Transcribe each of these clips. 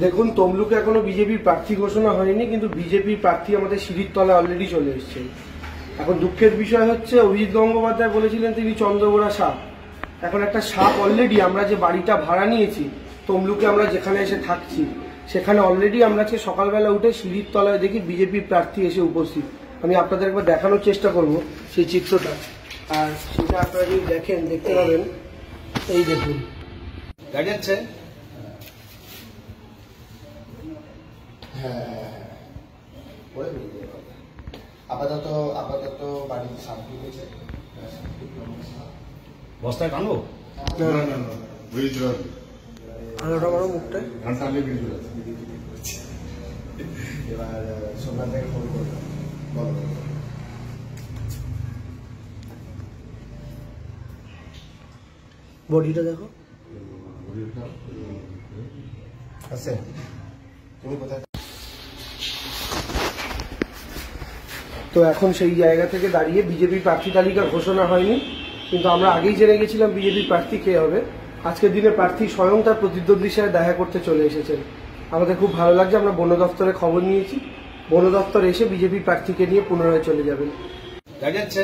দেখুন, তমলুকে এখনো বিজেপির প্রার্থী ঘোষণা হয়নি, কিন্তু বিজেপির প্রার্থী আমাদের সিঁড়ির তলায় অলরেডি চলে এসেছেন। এখন দুঃখের বিষয় হচ্ছে, অভিজিৎ গঙ্গোপাধ্যায় বলেছিলেন তিনি চন্দ্রগোড়া সাপ। এখন একটা সাপ অলরেডি, আমরা যে বাড়িটা ভাড়া নিয়েছি তমলুকে, আমরা যেখানে এসে থাকছি সেখানে অলরেডি আমরা সকালবেলা উঠে সিঁড়ির তলায় দেখি বিজেপির প্রার্থী এসে উপস্থিত। আমি আপনাদের একবার দেখানোর চেষ্টা করব সেই চিত্রটা, আর সেটা আপনারা যদি দেখেন দেখতে পাবেন। এই দেখুন, গাড়ি যাচ্ছে। আপাতত বাড়িতে শান্তি হয়েছে। বস্তায় টানবো মুখটা এবার সোমবার থেকে ফোন করবো, বলো বডিটা দেখো। আছে তুমি কোথায়? তো এখন সেই জায়গা থেকে দাঁড়িয়ে বিজেপির প্রার্থী তালিকা ঘোষণা হয়নি, কিন্তু আমরা আগেই জেনে গেছিলাম বিজেপির প্রার্থী কে হবে। আজকের দিনে প্রার্থী স্বয়ং তার প্রতিদ্বন্দ্বীর সাথে দেখা করতে চলে এসেছেন। আমাদের খুব ভালো লাগছে। আমরা বন দপ্তরে খবর নিয়েছি, বন দপ্তর এসে বিজেপির প্রার্থীকে নিয়ে পুনরায় চলে যাবেন। গাড়ি যাচ্ছে।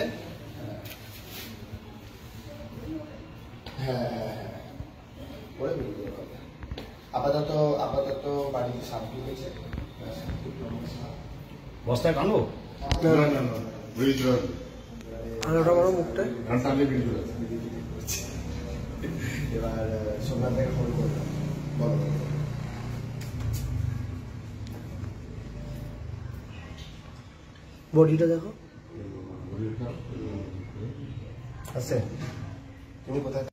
আপাতত বাড়িতে শান্তি হয়েছে। বস্তায় টানবো মুখটা এবার সোমবার থেকে ফোন করবো, বলো বডিটা দেখো। আছে তুমি কোথায়?